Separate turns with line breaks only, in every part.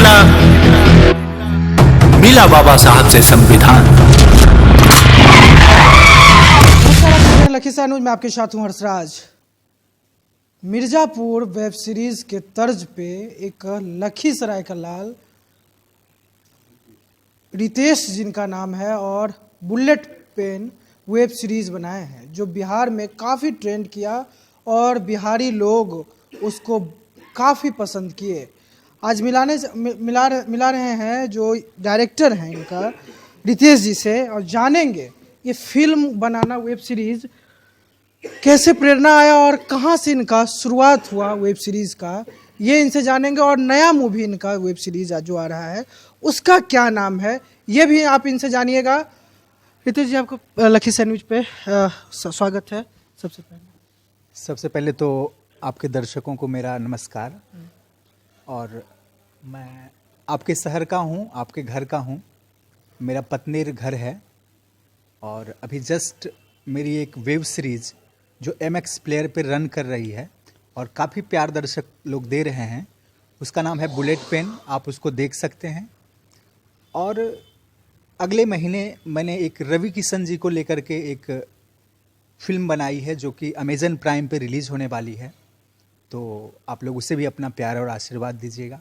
देखना मिला बाबा साहब से संविधान।
नमस्कार, लखीसराय न्यूज में आपके साथ हूं हर्षराज। मिर्जापुर वेब सीरीज के तर्ज पे एक लखीसराय का लाल रितेश जिनका नाम है और बुलेट पेन वेब सीरीज बनाए हैं जो बिहार में काफ़ी ट्रेंड किया और बिहारी लोग उसको काफ़ी पसंद किए। आज मिला रहे हैं जो डायरेक्टर हैं इनका रितेश जी से और जानेंगे ये फिल्म बनाना वेब सीरीज कैसे प्रेरणा आया और कहाँ से इनका शुरुआत हुआ वेब सीरीज का, ये इनसे जानेंगे। और नया मूवी इनका वेब सीरीज जो आ रहा है उसका क्या नाम है ये भी आप इनसे जानिएगा। रितेश जी, आपको लखीसराय न्यूज पे स्वागत है।
सबसे पहले तो आपके दर्शकों को मेरा नमस्कार। और मैं आपके शहर का हूँ, आपके घर का हूँ। मेरा पतनेर घर है और अभी जस्ट मेरी एक वेब सीरीज़ जो MX प्लेयर पे रन कर रही है और काफ़ी प्यार दर्शक लोग दे रहे हैं, उसका नाम है बुलेट पेन। आप उसको देख सकते हैं। और अगले महीने मैंने एक रवि किशन जी को लेकर के एक फिल्म बनाई है जो कि अमेज़न प्राइम पे रिलीज़ होने वाली है, तो आप लोग उसे भी अपना प्यार और आशीर्वाद दीजिएगा,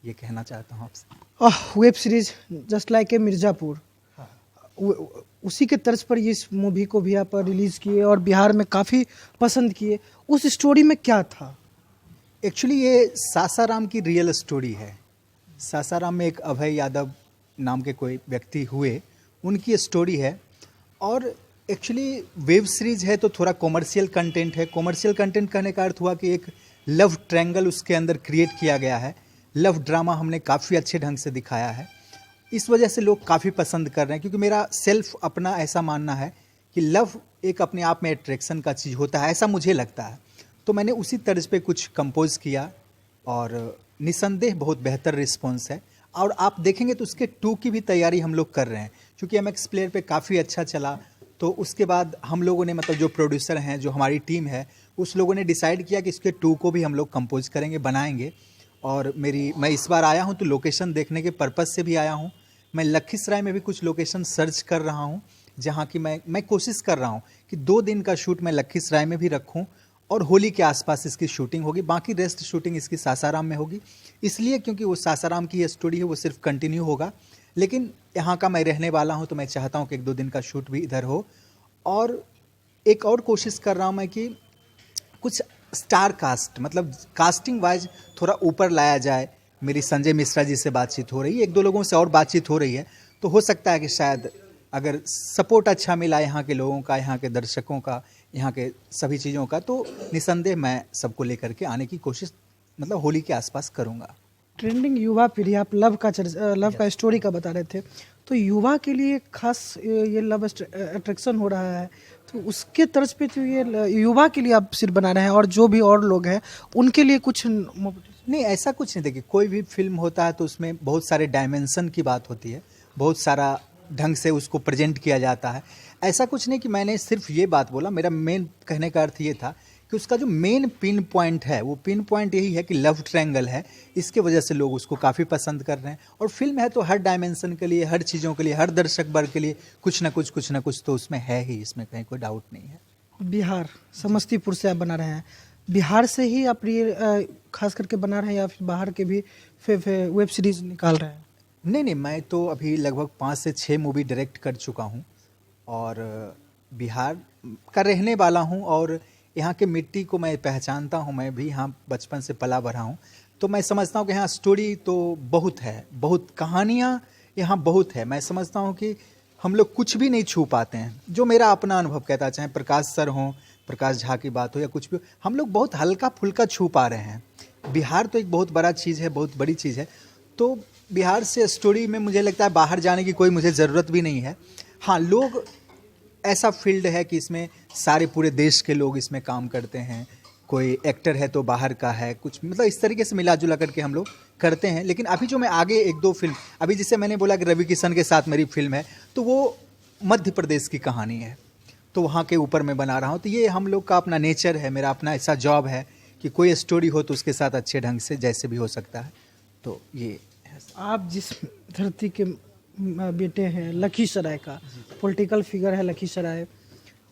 ये कहना चाहता हूँ आपसे।
Web series just like a Mirzapur, उसी के तर्ज पर इस मूवी को भी आप रिलीज़ किए और बिहार में काफ़ी पसंद किए। उस स्टोरी में क्या था?
एक्चुअली ये सासाराम की रियल स्टोरी है। सासाराम में एक अभय यादव नाम के कोई व्यक्ति हुए, उनकी स्टोरी है। और एक्चुअली वेब सीरीज है तो थोड़ा कॉमर्शियल कंटेंट है। कॉमर्शियल कंटेंट कहने का अर्थ हुआ कि एक लव ट्रायंगल उसके अंदर क्रिएट किया गया है। लव ड्रामा हमने काफ़ी अच्छे ढंग से दिखाया है, इस वजह से लोग काफ़ी पसंद कर रहे हैं। क्योंकि मेरा सेल्फ अपना ऐसा मानना है कि लव एक अपने आप में अट्रैक्शन का चीज़ होता है, ऐसा मुझे लगता है। तो मैंने उसी तर्ज पे कुछ कंपोज किया और निसंदेह बहुत बेहतर रिस्पॉन्स है। और आप देखेंगे तो उसके 2 की भी तैयारी हम लोग कर रहे हैं, क्योंकि MX प्लेयर पे काफ़ी अच्छा चला। तो उसके बाद हम लोगों ने, मतलब जो प्रोड्यूसर हैं, जो हमारी टीम है, उस लोगों ने डिसाइड किया कि इसके 2 को भी हम लोग कंपोज करेंगे, बनाएंगे। और मैं इस बार आया हूं तो लोकेशन देखने के पर्पज़ से भी आया हूं। मैं लखीसराय में भी कुछ लोकेशन सर्च कर रहा हूं, जहां की मैं कोशिश कर रहा हूं कि 2 दिन का शूट मैं लखीसराय में भी रखूं और होली के आसपास इसकी शूटिंग होगी। बाकी रेस्ट शूटिंग इसकी सासाराम में होगी, इसलिए क्योंकि वो सासाराम की स्टोरी है, वो सिर्फ कंटिन्यू होगा। लेकिन यहाँ का मैं रहने वाला हूँ तो मैं चाहता हूँ कि 1-2 दिन का शूट भी इधर हो। और एक और कोशिश कर रहा हूँ मैं कि कुछ स्टार कास्ट, मतलब कास्टिंग वाइज थोड़ा ऊपर लाया जाए। मेरी संजय मिश्रा जी से बातचीत हो रही है, 1-2 लोगों से और बातचीत हो रही है। तो हो सकता है कि शायद अगर सपोर्ट अच्छा मिला यहाँ के लोगों का, यहाँ के दर्शकों का, यहाँ के सभी चीज़ों का, तो निसंदेह मैं सबको लेकर के आने की कोशिश, मतलब होली के आसपास करूँगा।
ट्रेंडिंग युवा पीढ़ी, आप लव का स्टोरी का बता रहे थे, तो युवा के लिए खास ये लव अट्रैक्शन हो रहा है, तो उसके तर्ज पे तो ये युवा के लिए आप सिर्फ बना रहे हैं और जो भी और लोग हैं उनके लिए कुछ
नहीं, ऐसा कुछ नहीं। देखिए, कोई भी फिल्म होता है तो उसमें बहुत सारे डायमेंशन की बात होती है, बहुत सारा ढंग से उसको प्रेजेंट किया जाता है। ऐसा कुछ नहीं कि मैंने सिर्फ ये बात बोला। मेरा मेन कहने का अर्थ ये था कि उसका जो मेन पिन पॉइंट है, वो पिन पॉइंट यही है कि लव ट्रायंगल है। इसके वजह से लोग उसको काफ़ी पसंद कर रहे हैं। और फिल्म है तो हर डायमेंशन के लिए, हर चीज़ों के लिए, हर दर्शक वर्ग के लिए कुछ ना कुछ तो उसमें है ही, इसमें कहीं कोई डाउट नहीं है।
बिहार समस्तीपुर से आप बना रहे हैं, बिहार से ही आप ये खास करके बना रहे हैं या फिर बाहर के भी वेब सीरीज निकाल रहे हैं?
नहीं, मैं तो अभी लगभग 5 से 6 मूवी डायरेक्ट कर चुका हूँ और बिहार का रहने वाला हूँ और यहाँ के मिट्टी को मैं पहचानता हूँ। मैं भी यहाँ बचपन से पला बढ़ा हूँ, तो मैं समझता हूँ कि यहाँ स्टोरी तो बहुत है, बहुत कहानियाँ यहाँ बहुत है। मैं समझता हूँ कि हम लोग कुछ भी नहीं छू पाते हैं, जो मेरा अपना अनुभव कहता है। चाहे प्रकाश सर हों, प्रकाश झा की बात हो या कुछ भी हो, हम लोग बहुत हल्का फुल्का छू पा रहे हैं। बिहार तो एक बहुत बड़ा चीज़ है, बहुत बड़ी चीज़ है। तो बिहार से स्टोरी में मुझे लगता है बाहर जाने की कोई मुझे ज़रूरत भी नहीं है। हाँ, लोग ऐसा फील्ड है कि इसमें सारे पूरे देश के लोग इसमें काम करते हैं। कोई एक्टर है तो बाहर का है, कुछ मतलब इस तरीके से मिला जुला करके हम लोग करते हैं। लेकिन अभी जो मैं आगे 1-2 फिल्म, अभी जिसे मैंने बोला कि रवि किशन के साथ मेरी फिल्म है, तो वो मध्य प्रदेश की कहानी है, तो वहाँ के ऊपर मैं बना रहा हूँ। तो ये हम लोग का अपना नेचर है, मेरा अपना ऐसा जॉब है कि कोई स्टोरी हो तो उसके साथ अच्छे ढंग से जैसे भी हो सकता है, तो ये
आप जिस धरती के बेटे हैं, लखीसराय का पॉलिटिकल फिगर है लखीसराय,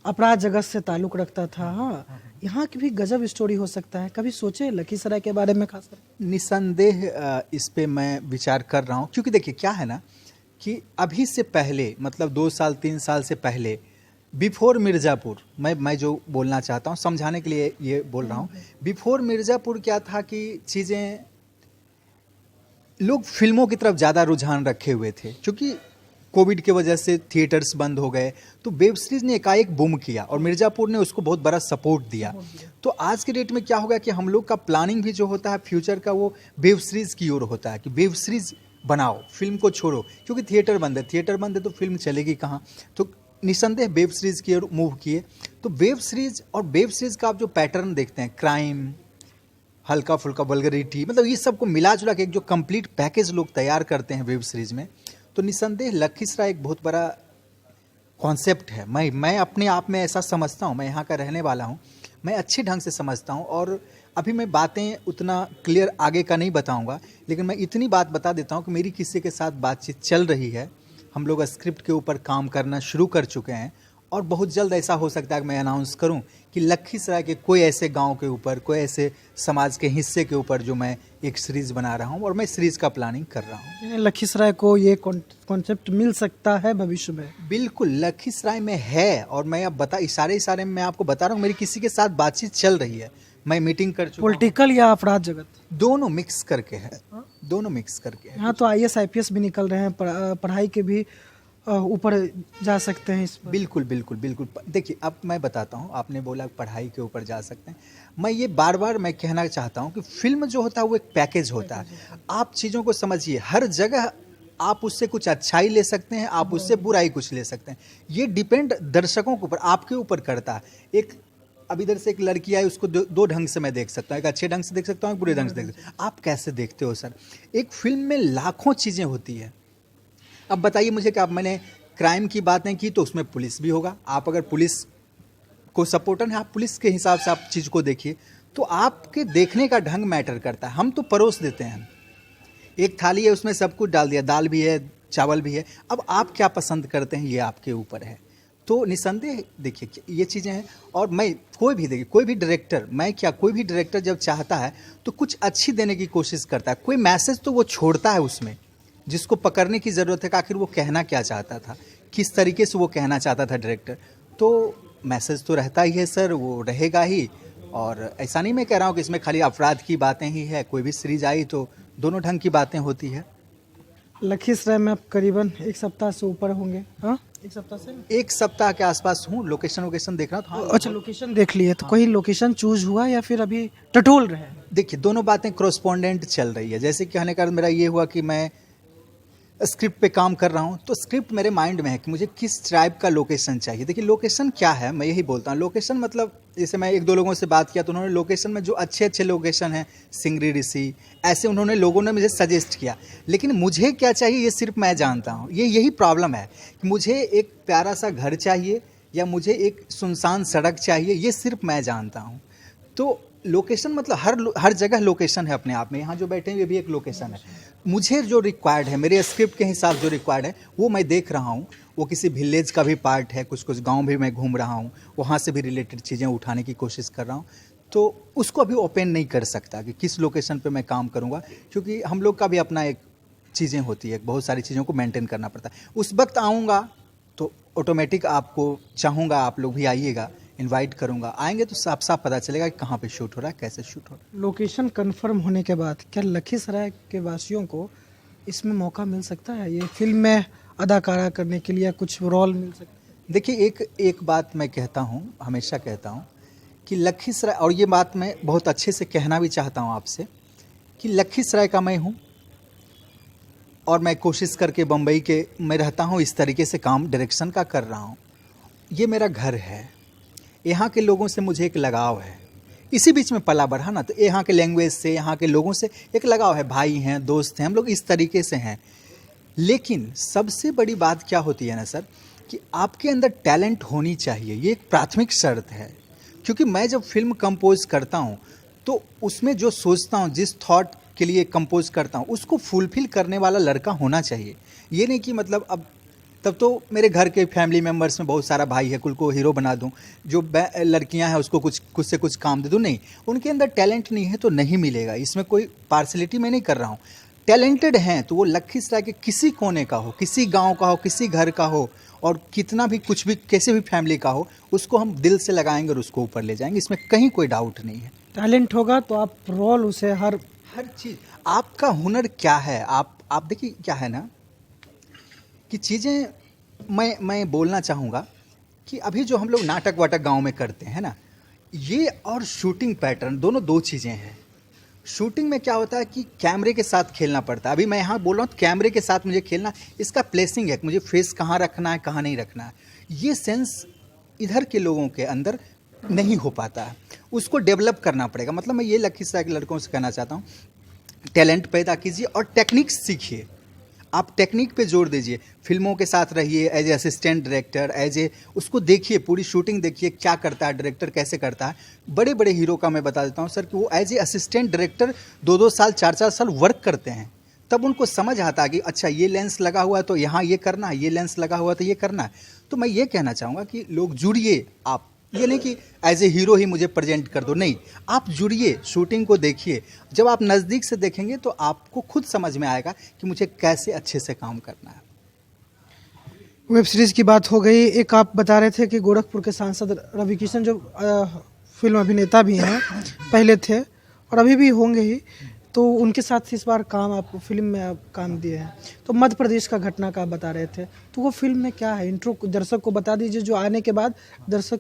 अपराध जगत से ताल्लुक रखता था। हाँ, यहाँ की भी गजब स्टोरी हो सकता है, कभी सोचे लखीसराय के बारे में खासकर?
निसंदेह इस पे मैं विचार कर रहा हूँ, क्योंकि देखिए क्या है ना कि अभी से पहले मतलब 2 साल 3 साल से पहले बिफोर मिर्ज़ापुर, मैं जो बोलना चाहता हूँ समझाने के लिए ये बोल रहा हूँ। बिफोर मिर्ज़ापुर क्या था कि चीज़ें लोग फिल्मों की तरफ ज़्यादा रुझान रखे हुए थे, क्योंकि कोविड की वजह से थिएटर्स बंद हो गए, तो वेब सीरीज़ ने एकाएक बूम किया और मिर्ज़ापुर ने उसको बहुत बड़ा सपोर्ट दिया। तो आज के डेट में क्या होगा कि हम लोग का प्लानिंग भी जो होता है फ्यूचर का, वो वेब सीरीज़ की ओर होता है कि वेब सीरीज़ बनाओ, फिल्म को छोड़ो, क्योंकि थिएटर बंद है तो फिल्म चलेगी कहाँ। तो निसंदेह वेब सीरीज़ की ओर मूव किए। तो वेब सीरीज़ और वेब सीरीज़ का आप जो पैटर्न देखते हैं, क्राइम, हल्का फुल्का वल्गरिटी, मतलब ये सबको मिला जुला के एक जो कंप्लीट पैकेज लोग तैयार करते हैं वेब सीरीज़ में, तो निसंदेह लखीसराय एक बहुत बड़ा कॉन्सेप्ट है। मैं अपने आप में ऐसा समझता हूँ, मैं यहाँ का रहने वाला हूँ, मैं अच्छे ढंग से समझता हूँ। और अभी मैं बातें उतना क्लियर आगे का नहीं बताऊँगा, लेकिन मैं इतनी बात बता देता हूँ कि मेरी किसी के साथ बातचीत चल रही है, हम लोग स्क्रिप्ट के ऊपर काम करना शुरू कर चुके हैं और बहुत जल्द ऐसा हो सकता है कि मैं अनाउंस करूं कि लखीसराय के कोई ऐसे गांव के ऊपर, कोई ऐसे समाज के हिस्से के ऊपर जो मैं एक सीरीज़ बना रहा हूं और मैं सीरीज़ का प्लानिंग कर रहा हूं।
लखीसराय को ये कॉन्सेप्ट मिल सकता है भविष्य में?
बिल्कुल लखीसराय में है, और मैं अब इशारे में मैं आपको बता रहा हूँ, मेरी किसी के साथ बातचीत चल रही है, मैं मीटिंग कर चुका हूं।
पॉलिटिकल या अपराध जगत?
दोनों मिक्स करके है, दोनों मिक्स करके है।
यहाँ तो IAS IPS भी निकल रहे हैं, पढ़ाई के भी ऊपर जा सकते हैं इस पर।
बिल्कुल बिल्कुल बिल्कुल। देखिए अब मैं बताता हूँ, आपने बोला पढ़ाई के ऊपर जा सकते हैं, मैं ये बार बार मैं कहना चाहता हूँ कि फिल्म जो होता है वो एक पैकेज होता है। आप चीज़ों को समझिए, हर जगह आप उससे कुछ अच्छाई ले सकते हैं, आप उससे बुराई कुछ ले सकते हैं, ये डिपेंड दर्शकों के ऊपर, आपके ऊपर करता है। एक अब इधर से एक लड़की आई, उसको दो ढंग से मैं देख सकता हूँ, एक अच्छे ढंग से देख सकता हूँ, एक बुरे ढंग से देख सकता हूँ। आप कैसे देखते हो सर? एक फिल्म में लाखों चीज़ें होती है। अब बताइए मुझे कि अब मैंने क्राइम की बातें की तो उसमें पुलिस भी होगा, आप अगर पुलिस को सपोर्टर हैं, आप पुलिस के हिसाब से आप चीज़ को देखिए, तो आपके देखने का ढंग मैटर करता है। हम तो परोस देते हैं, एक थाली है उसमें सब कुछ डाल दिया, दाल भी है, चावल भी है, अब आप क्या पसंद करते हैं ये आपके ऊपर है। तो निसंदेह देखिए ये चीज़ें हैं। और मैं कोई भी डायरेक्टर जब चाहता है तो कुछ अच्छी देने की कोशिश करता है, कोई मैसेज तो वो छोड़ता है उसमें, जिसको पकड़ने की ज़रूरत है कि आखिर वो कहना क्या चाहता था, किस तरीके से वो कहना चाहता था डायरेक्टर। तो मैसेज तो रहता ही है सर, वो रहेगा ही। और ऐसा नहीं मैं कह रहा हूँ कि इसमें खाली अपराध की बातें ही है, कोई भी सीरीज आई तो दोनों ढंग की बातें होती है।
लखीसराय में आप करीबन 1 सप्ताह से ऊपर होंगे? हाँ, 1 सप्ताह से
1 सप्ताह के आसपास हूँ। लोकेशन देख रहा था।
अच्छा, लोकेशन देख लिए तो कोई लोकेशन चूज हुआ या फिर अभी टटोल रहे हैं?
देखिए दोनों बातें क्रॉसपोंडेंट चल रही है। जैसे कहने का मेरा ये हुआ कि मैं स्क्रिप्ट पे काम कर रहा हूँ, तो स्क्रिप्ट मेरे माइंड में है कि मुझे किस टाइप का लोकेशन चाहिए। देखिए लोकेशन क्या है, मैं यही बोलता हूँ, लोकेशन मतलब जैसे मैं 1-2 लोगों से बात किया तो उन्होंने लोकेशन में जो अच्छे लोकेशन हैं, सिंगरी ऋषि, ऐसे लोगों ने मुझे सजेस्ट किया। लेकिन मुझे क्या चाहिए ये सिर्फ मैं जानता हूँ। यही प्रॉब्लम है कि मुझे एक प्यारा सा घर चाहिए या मुझे एक सुनसान सड़क चाहिए, ये सिर्फ मैं जानता हूँ। तो लोकेशन मतलब हर जगह लोकेशन है अपने आप में। यहाँ जो बैठे हैं ये भी एक लोकेशन है। मुझे जो रिक्वायर्ड है, मेरे स्क्रिप्ट के हिसाब जो रिक्वायर्ड है वो मैं देख रहा हूँ। वो किसी विलेज का भी पार्ट है, कुछ गांव भी मैं घूम रहा हूँ, वहाँ से भी रिलेटेड चीज़ें उठाने की कोशिश कर रहा हूँ। तो उसको अभी ओपन नहीं कर सकता कि किस लोकेशन पे मैं काम करूँगा, क्योंकि हम लोग का भी अपना एक चीज़ें होती है, बहुत सारी चीज़ों को मेंटेन करना पड़ता है। उस वक्त आऊँगा तो ऑटोमेटिक आपको चाहूँगा आप लोग भी आइएगा, इनवाइट करूँगा, आएंगे तो साफ साफ पता चलेगा कि कहाँ पे शूट हो रहा है, कैसे शूट हो रहा है।
लोकेशन कंफर्म होने के बाद क्या लखीसराय के वासियों को इसमें मौका मिल सकता है, ये फिल्म में अदाकारा करने के लिए कुछ रोल मिल सकता है?
देखिए एक बात मैं कहता हूँ, हमेशा कहता हूँ कि लखीसराय, और ये बात मैं बहुत अच्छे से कहना भी चाहता हूँ आपसे, कि लखीसराय का मैं हूँ और मैं कोशिश करके बम्बई के मैं रहता हूँ, इस तरीके से काम डायरेक्शन का कर रहा हूँ। ये मेरा घर है, यहाँ के लोगों से मुझे एक लगाव है, इसी बीच में पला बढ़ा ना, तो यहाँ के लैंग्वेज से, यहाँ के लोगों से एक लगाव है, भाई हैं, दोस्त हैं, हम लोग इस तरीके से हैं। लेकिन सबसे बड़ी बात क्या होती है ना सर, कि आपके अंदर टैलेंट होनी चाहिए, ये एक प्राथमिक शर्त है। क्योंकि मैं जब फिल्म कंपोज करता हूँ तो उसमें जो सोचता हूँ, जिस थॉट के लिए कंपोज करता हूँ, उसको फुलफिल करने वाला लड़का होना चाहिए। ये नहीं कि मतलब अब तब तो मेरे घर के फैमिली मेम्बर्स में बहुत सारा भाई है, कुल को हीरो बना दूं, जो लड़कियां हैं उसको कुछ से कुछ काम दे दूं। नहीं, उनके अंदर टैलेंट नहीं है तो नहीं मिलेगा। इसमें कोई पार्सलिटी मैं नहीं कर रहा हूँ। टैलेंटेड हैं तो वो लखीसराय के किसी कोने का हो, किसी गांव का हो, किसी घर का हो, और कितना भी कुछ भी कैसे भी फैमिली का हो, उसको हम दिल से लगाएंगे और उसको ऊपर ले जाएंगे, इसमें कहीं कोई डाउट नहीं है।
टैलेंट होगा तो आप रोल उसे हर
चीज़, आपका हुनर क्या है, आप देखिए क्या है ना कि चीज़ें मैं बोलना चाहूँगा कि अभी जो हम लोग नाटक वाटक गांव में करते हैं ना, ये और शूटिंग पैटर्न दोनों दो चीज़ें हैं। शूटिंग में क्या होता है कि कैमरे के साथ खेलना पड़ता है। अभी मैं यहाँ बोल रहा हूँ तो कैमरे के साथ मुझे खेलना, इसका प्लेसिंग है, मुझे फेस कहाँ रखना है कहाँ नहीं रखना है, ये सेंस इधर के लोगों के अंदर नहीं हो पाता है, उसको डेवलप करना पड़ेगा। मतलब मैं ये लखीसराय के लड़कों से कहना चाहता हूँ, टैलेंट पैदा कीजिए और टेक्निक सीखिए। आप टेक्निक पे जोर दीजिए, फिल्मों के साथ रहिए as a assistant director, as a उसको देखिए, पूरी शूटिंग देखिए क्या करता है डायरेक्टर, कैसे करता है। बड़े बड़े हीरो का मैं बता देता हूँ सर कि वो एज ए असिस्टेंट डायरेक्टर 2-2 साल 4-4 साल वर्क करते हैं, तब उनको समझ आता है कि अच्छा ये लेंस लगा हुआ है तो यहाँ ये करना है, ये लेंस लगा हुआ है तो ये करना है। तो मैं ये कहना चाहूँगा कि लोग जुड़िए। आप ये नहीं कि एज ए हीरो ही मुझे प्रेजेंट कर दो, नहीं, आप जुड़िए, शूटिंग को देखिए। जब आप नज़दीक से देखेंगे तो आपको खुद समझ में आएगा कि मुझे कैसे अच्छे से काम करना है।
वेब सीरीज की बात हो गई, एक आप बता रहे थे कि गोरखपुर के सांसद रवि किशन जो फिल्म अभिनेता भी हैं, पहले थे और अभी भी होंगे ही, तो उनके साथ इस बार काम आप फिल्म में आप काम दिए हैं। तो मध्य प्रदेश का घटना का आप बता रहे थे, तो वो फिल्म में क्या है, इंट्रो दर्शक को बता दीजिए जो आने के बाद दर्शक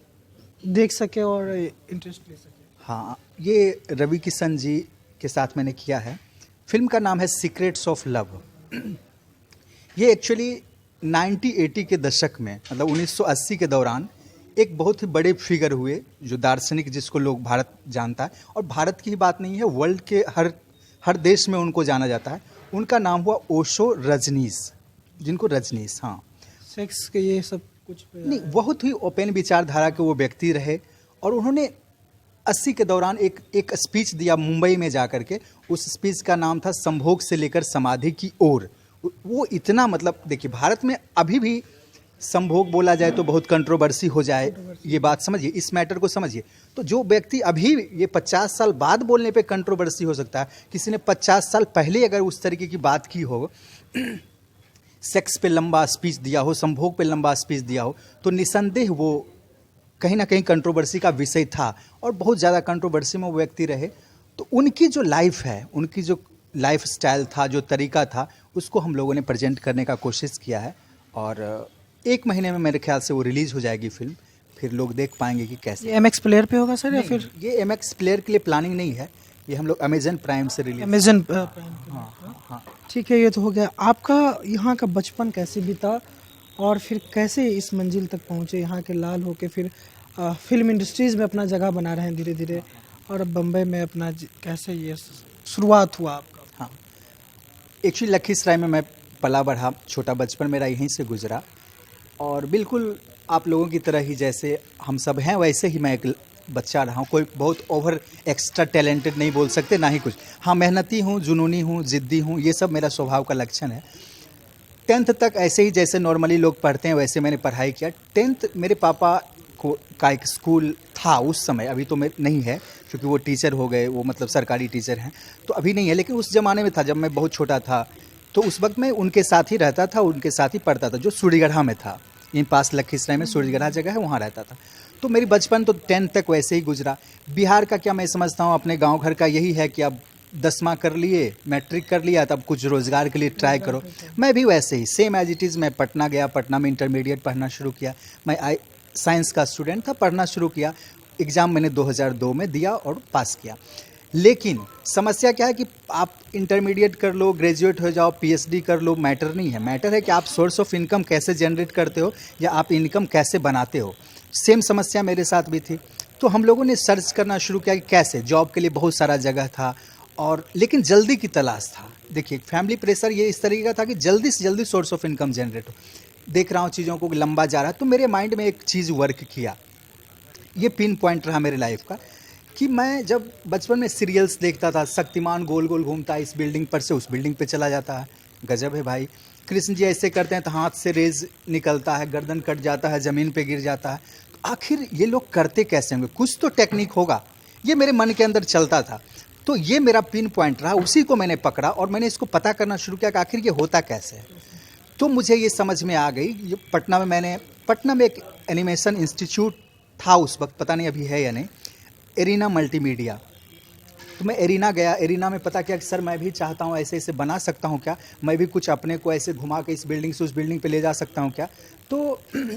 देख सके और इंटरेस्ट ले सके।
हाँ, ये रवि किशन जी के साथ मैंने किया है। फिल्म का नाम है सीक्रेट्स ऑफ लव। ये एक्चुअली 1980 के दशक में, मतलब 1980 के दौरान एक बहुत ही बड़े फिगर हुए, जो दार्शनिक जिसको लोग भारत जानता है, और भारत की ही बात नहीं है, वर्ल्ड के हर देश में उनको जाना जाता है। उनका नाम हुआ ओशो रजनीश, जिनको रजनीश, हाँ,
सेक्स के ये सब कुछ
नहीं, बहुत ही ओपन विचारधारा के वो व्यक्ति रहे। और उन्होंने 80 के दौरान एक स्पीच दिया मुंबई में जाकर के। उस स्पीच का नाम था संभोग से लेकर समाधि की ओर। वो इतना, मतलब देखिए, भारत में अभी भी संभोग बोला जाए तो बहुत कंट्रोवर्सी हो जाए, ये बात समझिए, इस मैटर को समझिए। तो जो व्यक्ति अभी ये 50 साल बाद बोलने पे कंट्रोवर्सी हो सकता है, किसी ने 50 साल पहले अगर उस तरीके की बात की हो, सेक्स पे लंबा स्पीच दिया हो, संभोग पे लंबा स्पीच दिया हो, तो निसंदेह वो कहीं ना कहीं कंट्रोवर्सी का विषय था और बहुत ज़्यादा कंट्रोवर्सी में वो व्यक्ति रहे। तो उनकी जो लाइफ है, उनकी जो लाइफ स्टाइल था, जो तरीका था, उसको हम लोगों ने प्रेजेंट करने का कोशिश किया है। और 1 महीने में मेरे ख्याल से वो रिलीज़ हो जाएगी फिल्म, फिर लोग देख पाएंगे कि कैसे।
ये MX प्लेयर पे होगा सर या फिर?
ये MX प्लेयर के लिए प्लानिंग नहीं है, ये हम लोग अमेजन प्राइम से रिलीज।
Amazon prime.
हाँ,
ठीक है, ये तो हो गया। आपका यहाँ का बचपन कैसे बीता और फिर कैसे इस मंजिल तक पहुँचे, यहाँ के लाल होके फिर फिल्म इंडस्ट्रीज़ में अपना जगह बना रहे हैं धीरे धीरे, और बम्बई में अपना कैसे ये शुरुआत हुआ आपका?
हाँ, एक्चुअली लखीसराय में मैं पला बढ़ा, छोटा बचपन मेरा यहीं से गुजरा। और बिल्कुल आप लोगों की तरह ही जैसे हम सब हैं वैसे ही मैं एक बच्चा रहा हूँ। कोई बहुत ओवर एक्स्ट्रा टैलेंटेड नहीं बोल सकते, ना ही कुछ। हाँ, मेहनती हूँ, जुनूनी हूँ, ज़िद्दी हूँ, ये सब मेरा स्वभाव का लक्षण है। 10th तक ऐसे ही जैसे नॉर्मली लोग पढ़ते हैं वैसे मैंने पढ़ाई किया। 10th मेरे पापा का एक स्कूल था उस समय, अभी तो मैं नहीं है क्योंकि वो टीचर हो गए, वो मतलब सरकारी टीचर हैं, तो अभी नहीं है। लेकिन उस ज़माने में था, जब मैं बहुत छोटा था, तो उस वक्त मैं उनके साथ ही रहता था, उनके साथ ही पढ़ता था, जो सूर्यगढ़ा में था। यहीं पास लखीसराय में सूर्यगढ़ा जगह है, वहाँ रहता था। तो मेरी बचपन तो 10th तक वैसे ही गुजरा। बिहार का क्या मैं समझता हूँ, अपने गांव घर का यही है कि अब 10वां कर लिए, मैट्रिक कर लिया, तब कुछ रोज़गार के लिए ट्राई करो। मैं भी वैसे ही सेम एज इट इज़, मैं पटना गया, पटना में इंटरमीडिएट पढ़ना शुरू किया। मैं साइंस का स्टूडेंट था, पढ़ना शुरू किया। एग्ज़ाम मैंने 2002 में दिया और पास किया। लेकिन समस्या क्या है कि आप इंटरमीडिएट कर लो, ग्रेजुएट हो जाओ, PhD कर लो, मैटर नहीं है। मैटर है कि आप सोर्स ऑफ इनकम कैसे जनरेट करते हो या आप इनकम कैसे बनाते हो। सेम समस्या मेरे साथ भी थी। तो हम लोगों ने सर्च करना शुरू किया कि कैसे, जॉब के लिए बहुत सारा जगह था, और लेकिन जल्दी की तलाश था। देखिए, फैमिली प्रेशर ये इस तरीके का था कि जल्दी से जल्दी सोर्स ऑफ इनकम जनरेट हो। देख रहा हूँ चीज़ों को लंबा जा रहा है, तो मेरे माइंड में एक चीज़ वर्क किया, ये पिन पॉइंट रहा मेरे लाइफ का कि मैं जब बचपन में सीरियल्स देखता था, शक्तिमान गोल गोल घूमता है, इस बिल्डिंग पर से उस बिल्डिंग पे चला जाता है, गजब है भाई। कृष्ण जी ऐसे करते हैं तो हाथ से रेज निकलता है, गर्दन कट जाता है, ज़मीन पे गिर जाता है। तो आखिर ये लोग करते कैसे होंगे, कुछ तो टेक्निक होगा, ये मेरे मन के अंदर चलता था। तो ये मेरा पिन पॉइंट रहा, उसी को मैंने पकड़ा और मैंने इसको पता करना शुरू किया कि आखिर ये होता कैसे है। तो मुझे ये समझ में आ गई, ये पटना में एक एनिमेशन इंस्टीट्यूट था उस वक्त, पता नहीं अभी है या नहीं, एरिना मल्टीमीडिया। तो मैं एरिना गया, एरिना में पता किया कि सर मैं भी चाहता हूँ ऐसे ऐसे बना सकता हूँ क्या, मैं भी कुछ अपने को ऐसे घुमा के इस बिल्डिंग से उस बिल्डिंग पे ले जा सकता हूँ क्या। तो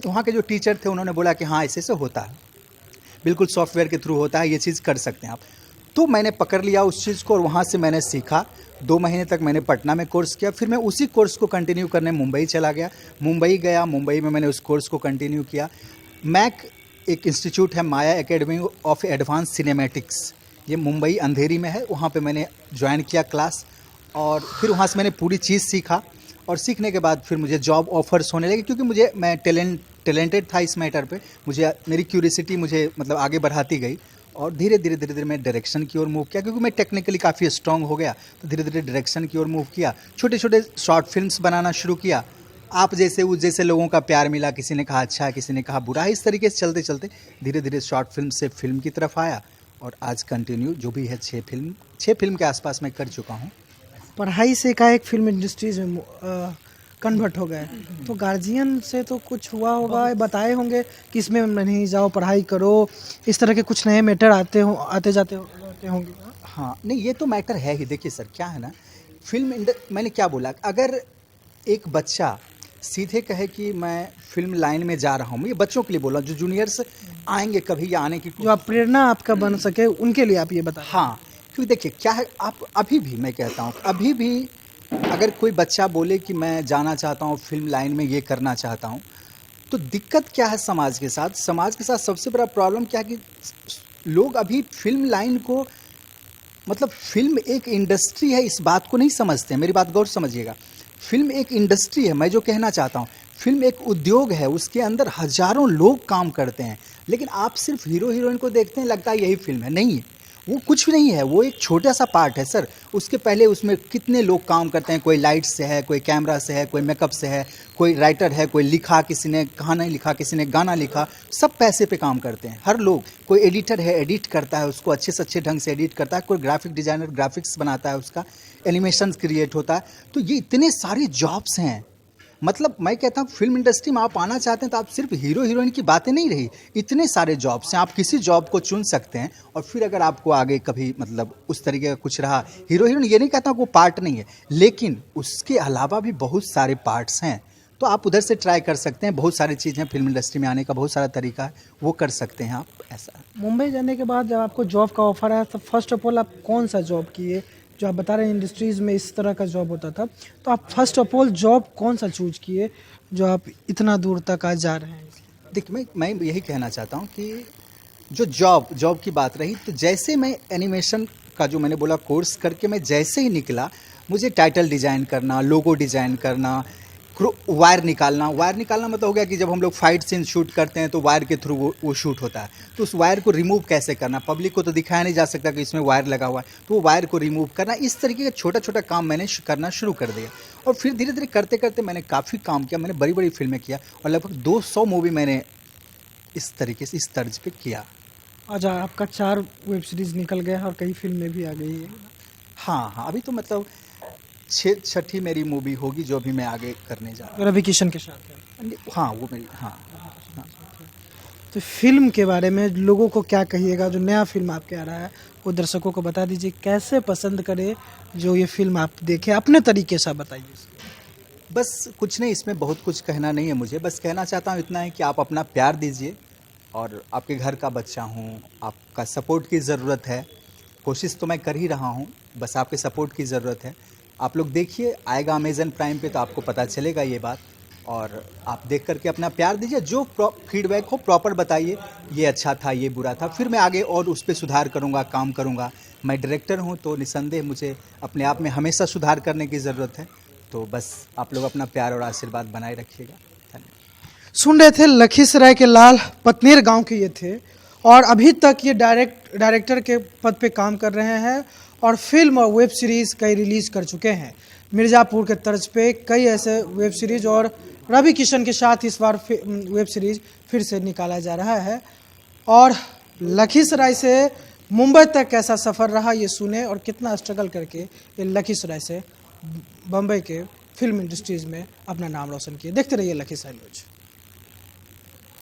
वहाँ के जो टीचर थे उन्होंने बोला कि हाँ ऐसे ऐसे होता है, बिल्कुल सॉफ्टवेयर के थ्रू होता है, ये चीज़ कर सकते हैं आप। तो मैंने पकड़ लिया उस चीज़ को और वहाँ से मैंने सीखा। 2 महीने तक मैंने पटना में कोर्स किया, फिर मैं उसी कोर्स को कंटिन्यू करने मुंबई चला गया। मुंबई में मैंने उस कोर्स को कंटिन्यू किया। मैक एक इंस्टीट्यूट है, माया एकेडमी ऑफ एडवांस सिनेमैटिक्स, ये मुंबई अंधेरी में है, वहाँ पे मैंने ज्वाइन किया क्लास और फिर वहाँ से मैंने पूरी चीज़ सीखा। और सीखने के बाद फिर मुझे जॉब ऑफर्स होने लगे, क्योंकि मैं टैलेंटेड था इस मैटर पे, मेरी क्यूरियोसिटी मुझे मतलब आगे बढ़ाती गई। और धीरे धीरे मैं डायरेक्शन की ओर मूव किया, क्योंकि मैं टेक्निकली काफ़ी स्ट्रांग हो गया। तो धीरे धीरे डायरेक्शन की ओर मूव किया, छोटे छोटे शॉर्ट फिल्म्स बनाना शुरू किया। आप जैसे उस जैसे लोगों का प्यार मिला, किसी ने कहा अच्छा है, किसी ने कहा बुरा है, इस तरीके से चलते चलते धीरे धीरे शॉर्ट फिल्म से फिल्म की तरफ आया। और आज कंटिन्यू जो भी है 6 फिल्म के आसपास मैं कर चुका हूँ।
पढ़ाई से एकाएक फिल्म इंडस्ट्रीज में कन्वर्ट हो गए, तो गार्जियन से तो कुछ हुआ होगा, बताए होंगे कि इसमें नहीं जाओ, पढ़ाई करो, इस तरह के कुछ नए मैटर आते जाते होंगे।
हाँ नहीं, ये तो मैटर है ही। देखिए सर, क्या है ना, मैंने क्या बोला, अगर एक बच्चा सीधे कहे कि मैं फिल्म लाइन में जा रहा हूँ, ये बच्चों के लिए बोला, जो जूनियर्स आएंगे कभी या आने की,
जो आप प्रेरणा आपका बन सके उनके लिए आप ये बताएं।
हाँ, क्योंकि देखिए क्या है, आप अभी भी, मैं कहता हूँ अभी भी अगर कोई बच्चा बोले कि मैं जाना चाहता हूँ फिल्म लाइन में, ये करना चाहता हूँ, तो दिक्कत क्या है समाज के साथ सबसे बड़ा प्रॉब्लम क्या है कि लोग अभी फिल्म लाइन को, मतलब फिल्म एक इंडस्ट्री है, इस बात को नहीं समझते हैं। मेरी बात गौर समझिएगा, फिल्म एक इंडस्ट्री है। मैं जो कहना चाहता हूँ, फिल्म एक उद्योग है, उसके अंदर हजारों लोग काम करते हैं। लेकिन आप सिर्फ हीरो हीरोइन को देखते हैं, लगता है यही फिल्म है, नहीं है, वो कुछ भी नहीं है, वो एक छोटा सा पार्ट है सर। उसके पहले उसमें कितने लोग काम करते हैं, कोई लाइट से है, कोई कैमरा से है, कोई मेकअप से है, कोई राइटर है, कोई लिखा, किसी ने कहानी लिखा, किसी ने गाना लिखा, सब पैसे पे काम करते हैं हर लोग। कोई एडिटर है, एडिट करता है, उसको अच्छे से अच्छे ढंग से एडिट करता है, कोई ग्राफिक डिजाइनर ग्राफिक्स बनाता है, उसका एनिमेशन क्रिएट होता है। तो ये इतने सारे जॉब्स हैं। मतलब मैं कहता हूँ फिल्म इंडस्ट्री में आप आना चाहते हैं तो आप सिर्फ हीरो हीरोइन की बातें नहीं रही, इतने सारे जॉब्स हैं, आप किसी जॉब को चुन सकते हैं। और फिर अगर आपको आगे कभी मतलब उस तरीके का कुछ रहा, हीरो हीरोइन ये नहीं कहता वो पार्ट नहीं है, लेकिन उसके अलावा भी बहुत सारे पार्ट्स हैं, तो आप उधर से ट्राई कर सकते हैं। बहुत सारी चीज़ें फिल्म इंडस्ट्री में आने का बहुत सारा तरीका है, वो कर सकते हैं आप। ऐसा
मुंबई जाने के बाद जब आपको जॉब का ऑफर आया, तो फर्स्ट ऑफ ऑल आप कौन सा जॉब किए? जो आप बता रहे हैं इंडस्ट्रीज़ में इस तरह का जॉब होता था, तो आप फर्स्ट ऑफ ऑल जॉब कौन सा चूज किए जो आप इतना दूर तक आज जा रहे हैं?
देखिए, मैं यही कहना चाहता हूँ कि जो जॉब की बात रही, तो जैसे मैं एनिमेशन का जो मैंने बोला कोर्स करके मैं जैसे ही निकला, मुझे टाइटल डिज़ाइन करना, लोगो डिज़ाइन करना, वायर निकालना मतलब हो गया कि जब हम लोग फाइट सीन शूट करते हैं तो वायर के थ्रू वो शूट होता है, तो उस वायर को रिमूव कैसे करना, पब्लिक को तो दिखाया नहीं जा सकता कि इसमें वायर लगा हुआ है, तो वो वायर को रिमूव करना, इस तरीके का छोटा छोटा काम मैंने करना शुरू कर दिया। और फिर धीरे धीरे करते करते मैंने काफ़ी काम किया, मैंने बड़ी बड़ी फिल्में किया और लगभग 200 मूवी मैंने इस तरीके से, इस तर्ज पे किया।
आज आपका 4 वेब सीरीज़ निकल गया और कई फिल्में भी आ गई है।
हाँ, अभी तो मतलब 6ठी मेरी मूवी होगी जो अभी मैं आगे करने जा रहा हूँ,
रवि किशन के साथ है।
हाँ वो मेरी, हाँ।
तो फिल्म के बारे में लोगों को क्या कहिएगा? जो नया फिल्म आपके आ रहा है वो दर्शकों को बता दीजिए, कैसे पसंद करे जो ये फिल्म आप देखें, अपने तरीके से बताइए।
बस कुछ नहीं, इसमें बहुत कुछ कहना नहीं है मुझे, बस कहना चाहता हूँ इतना है कि आप अपना प्यार दीजिए, और आपके घर का बच्चा हूँ, आपका सपोर्ट की ज़रूरत है। कोशिश तो मैं कर ही रहा हूँ, बस आपके सपोर्ट की ज़रूरत है। आप लोग देखिए, आएगा अमेज़न प्राइम पे तो आपको पता चलेगा ये बात, और आप देख करके अपना प्यार दीजिए। जो फीडबैक हो प्रॉपर बताइए, ये अच्छा था, ये बुरा था, फिर मैं आगे और उस पर सुधार करूँगा, काम करूँगा। मैं डायरेक्टर हूँ तो निसंदेह मुझे अपने आप में हमेशा सुधार करने की ज़रूरत है। तो बस आप लोग अपना प्यार और आशीर्वाद बनाए रखिएगा। धन्यवाद।
सुन रहे थे, लखीसराय के लाल पतनेर गांव के ये थे, और अभी तक ये डायरेक्टर के पद पे काम कर रहे हैं और फिल्म और वेब सीरीज़ कई रिलीज़ कर चुके हैं। मिर्ज़ापुर के तर्ज पे कई ऐसे वेब सीरीज़ और रवि किशन के साथ इस बार वेब सीरीज़ फिर से निकाला जा रहा है। और लखीसराय से मुंबई तक कैसा सफ़र रहा ये सुने और कितना स्ट्रगल करके ये लखीसराय से बम्बई के फिल्म इंडस्ट्रीज़ में अपना नाम रोशन किए। देखते रहिए लखीसराय न्यूज।